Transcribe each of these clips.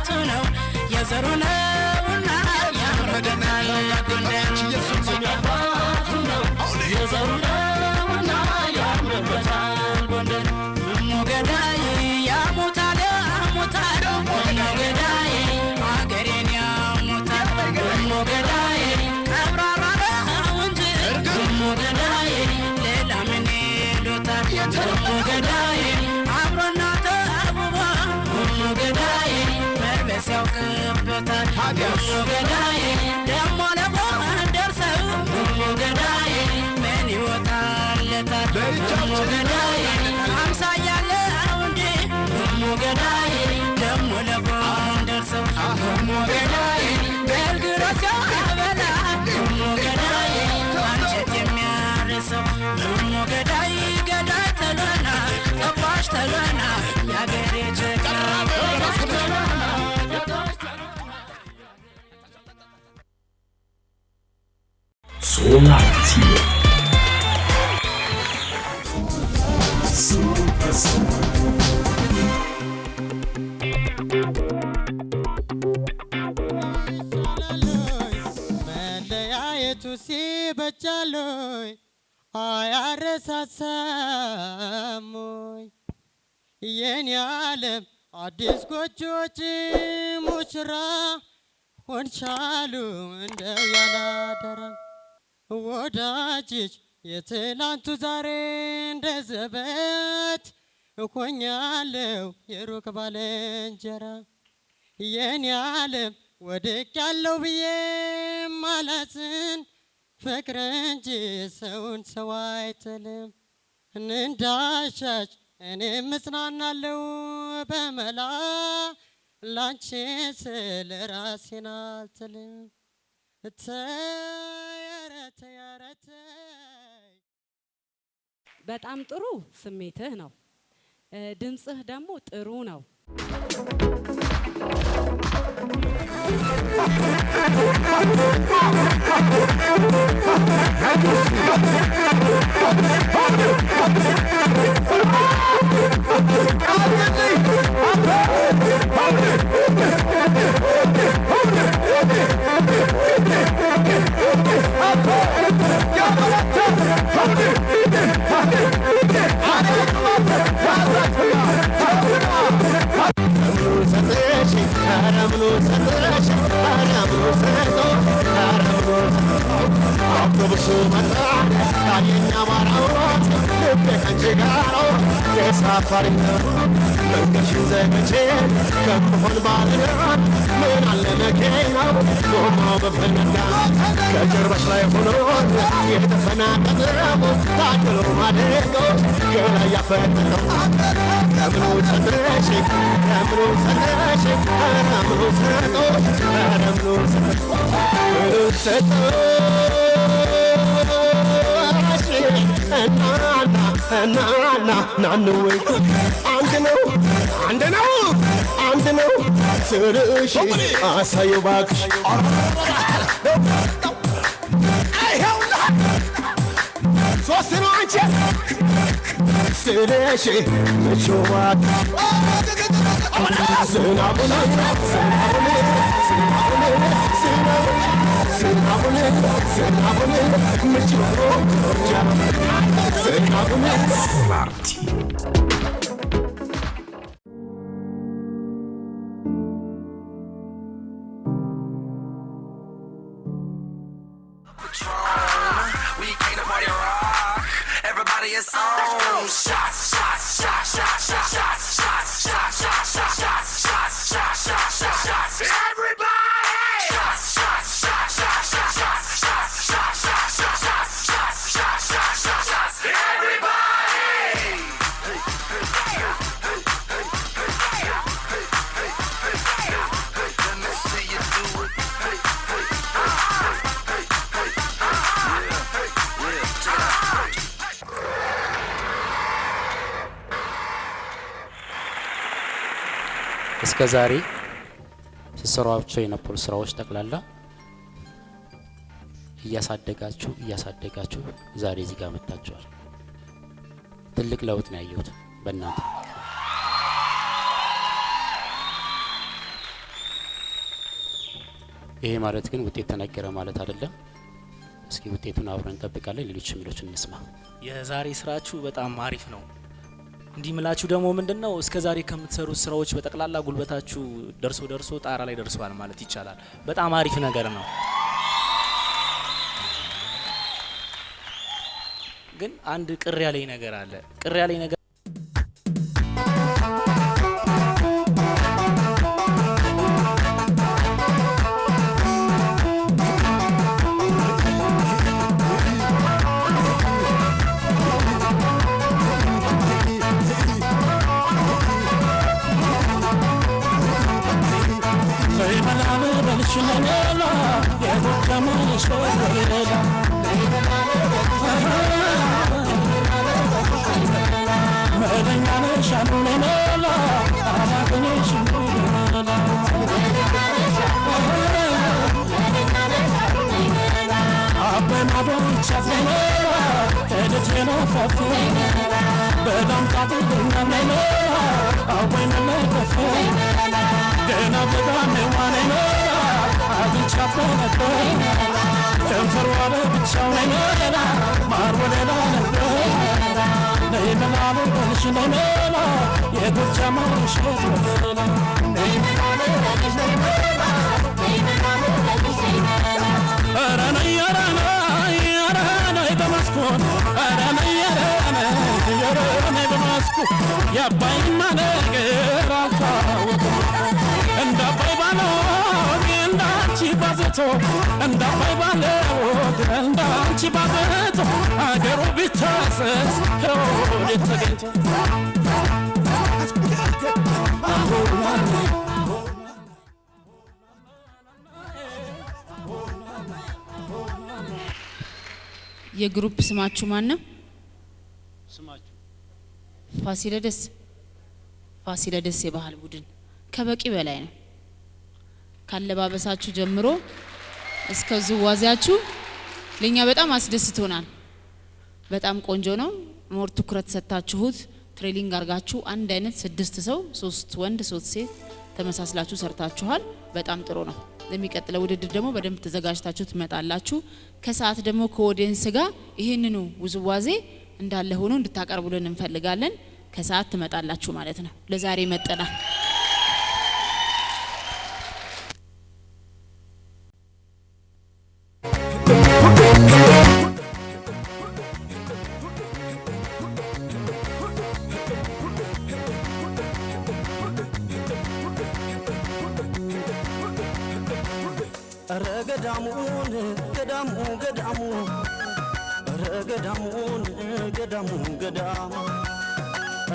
አባቱ ነው የዘሩና ወና ያምረገናል ጎንደር ኢየሱስ አባቱ ነው የዘሩና ወና ያምረገናል ጎንደር ሞገዳይ ያሞታል ያሞታል ሞገዳይ አገሬን ያሞታል ሞገዳይ ቀብራራ ወንጀ ሞገዳይ ሌላ ምን ይሉታል ሞገዳይ አብሮና ተአብቦ ሞገዳይ መልበስ ያውቅበታል ሞገዳይ ደሞ ለጎንደር ሰው ሞገዳይ ምን ይወጣለታል ሞገዳይ አምሳያለ እንዴ ሞገዳይ ደሞ ለጎንደር ሰው ሞገዳይ በልግሮስ ያበላ ሞገዳይ አንጀት የሚያርሰው ሞገዳይ ገዳይ ተሎና ጠባሽ ተሎና ያገሬ ጀግና Solartier. መለያየቱ ሲበጃሎይ አያረሳሳሞይ የኔ ዓለም አዲስ ጎጆች ሙሽራ ሆንቻሉ እንደው ያላደራ ወዳጅሽ የትላንቱ ዛሬ እንደ ዘበት እኮኛለሁ የሩቅ ባልንጀራ የኔ ዓለም ወድቅ ያለው ብዬ ማለትን ፍቅር እንጂ ሰውን ሰው አይጥልም እንዳሻሽ እኔም እጽናናለሁ በመላ ላንቺ ስለ ራሴን አልጥልም በጣም ጥሩ ስሜትህ ነው ድምጽህ ደግሞ ጥሩ ነው ከጀርባሽ ላይ ሆኖ የተፈናቀለው ታድሎ ማደገው ገና ያፈተተው ከምኑ ሰጥረሽ ከምኑ ሰጥረሽ ከምኑ ሰጥረሽ ከምኑ ሰጥረሽ እናና ናንወይ አንድ ነው አንድ ነው አንድ ነው ስልሽ አሳየው ባክሽ ሶስት ነው አንቺ ስልሽ ምቾባት ዝናቡን Everybody is on. Shots, shots, shots, shots, shots, shots, shots, shots, shots, shots, shots, shots, shots, shots, shots, shots. Everybody! Shots, shots, shots, shots, shots, shots, shots, shots, shots, shots, shots, shots, shots, shots, shots, shots. Everybody! Let me see you do it. እስከ ዛሬ ሲሰሯቸው የነበሩ ስራዎች ጠቅላላ እያሳደጋችሁ ዛሬ እዚህ ጋር መጣችኋል። ትልቅ ለውጥ ነው ያየሁት በእናንተ። ይሄ ማለት ግን ውጤት ተነገረ ማለት አይደለም። እስኪ ውጤቱን አብረን እንጠብቃለን። ሌሎች ሚሎች እንስማ። የዛሬ ስራችሁ በጣም አሪፍ ነው። እንዲምላችሁ ደግሞ ምንድነው እስከዛሬ ከምትሰሩት ስራዎች በጠቅላላ ጉልበታችሁ ደርሶ ጣራ ላይ ደርሷል ማለት ይቻላል። በጣም አሪፍ ነገር ነው። ግን አንድ ቅር ያለኝ ነገር አለ። ቅር ያለኝ ነገር የግሩፕ ስማችሁ ማን ነው? ስማችሁ ፋሲለደስ የባህል ቡድን ከበቂ በላይ ነው። ካለባበሳችሁ ጀምሮ እስከ ዝዋዜያችሁ ለኛ በጣም አስደስቶናል። በጣም ቆንጆ ነው። ሞር ትኩረት ሰጣችሁት ትሬኒንግ አርጋችሁ አንድ አይነት 6 ሰው 3 ወንድ 3 ሴት ተመሳስላችሁ ሰርታችኋል። በጣም ጥሩ ነው። ለሚቀጥለው ውድድር ደግሞ በደንብ ተዘጋጅታችሁ ትመጣላችሁ። ከሰዓት ደግሞ ከኦዲየንስ ጋር ይሄንኑ ውዝዋዜ እንዳለ ሆኖ እንድታቀርቡልን እንፈልጋለን። ከሰዓት ትመጣላችሁ ማለት ነው። ለዛሬ መጠናል።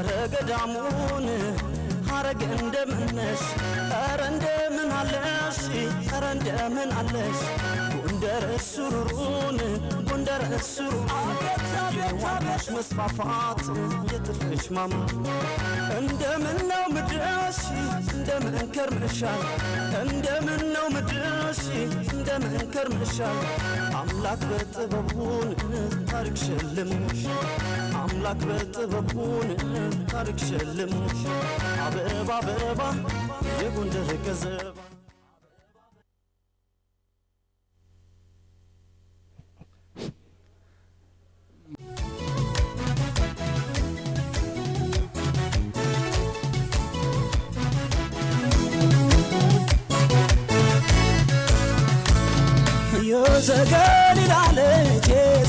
ረገዳሙን ሀረግ እንደምነሽ ኧረ እንደምን አለሽ ኧረ እንደምን አለሽ ጎንደር ሱሩሩን ጎንደር ሱሩሩን የዋናሽ መስፋፋት የጥፍሽ ማማ እንደምን ነው ምድረሽ እንደምን ከርመሻል እንደምን ነው ምድረሽ እንደምን ከርመሻል አምላክ በጥበቡን ታሪክ ሸልሞሽ አምላክ በጥበቡን ታሪክ ሸልሞሽ አበባ አበባ የጎንደር ገዘባ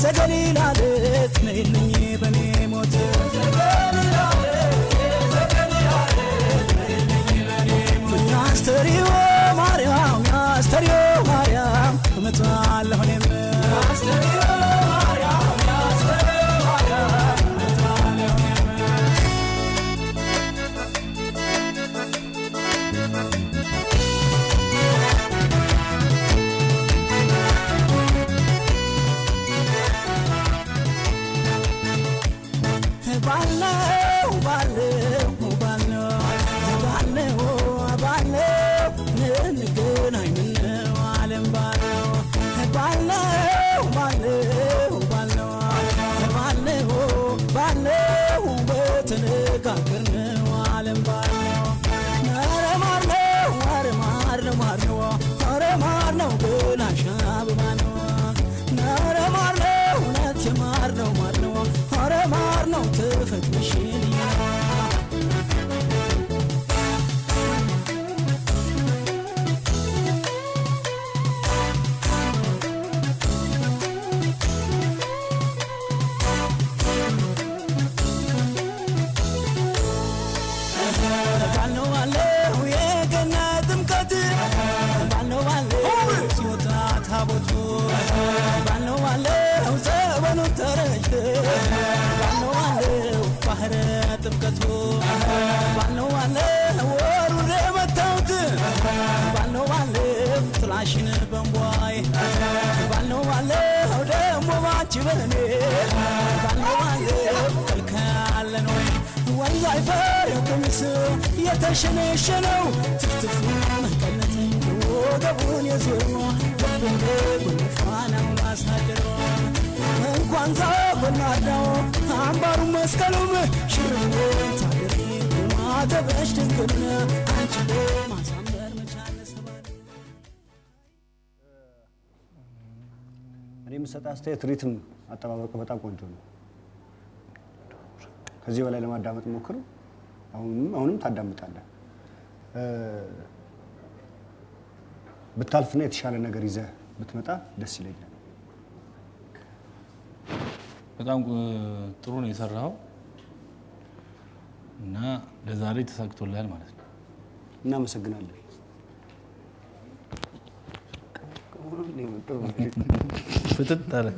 ዘገሊላለት ነይልኝ በኔ ሞት ያስተሪዮ ማርያም ያስተሪዮ ማርያም እመጣለሁ እኔም ያስተሪዮ ማርያም ያስተሪዮ ማርያም እመጣለሁ ባለው ባለው ጥላሽን በንቧይ ባለው ባለው ደሞ ባንቺ በኔ ባለው ባለው ከልካለን ወይ ወንዝ አይፈር የቁምስ የተሸነሸነው ትፍትፉን ቀነተኝ ወገቡን የዞሮ ልቤን ጉንፋናው ማሳደሮ እንኳን ዛጎናዳው አምባሩ መስቀሉም ሽርንጎን ታደሪ ማተበሽ ድንግል አንቺ ማሳመር መቻለ ሰባል እኔ የምሰጥ አስተያየት ሪትም አጠባበቁ በጣም ቆንጆ ነው። ከዚህ በላይ ለማዳመጥ ሞክር። አሁንም ታዳምጣለህ። ብታልፍና የተሻለ ነገር ይዘህ ብትመጣ ደስ ይለኛል። በጣም ጥሩ ነው የሰራው እና ለዛሬ ተሳክቶልሃል ማለት ነው። እናመሰግናለን። ፍትት አለ።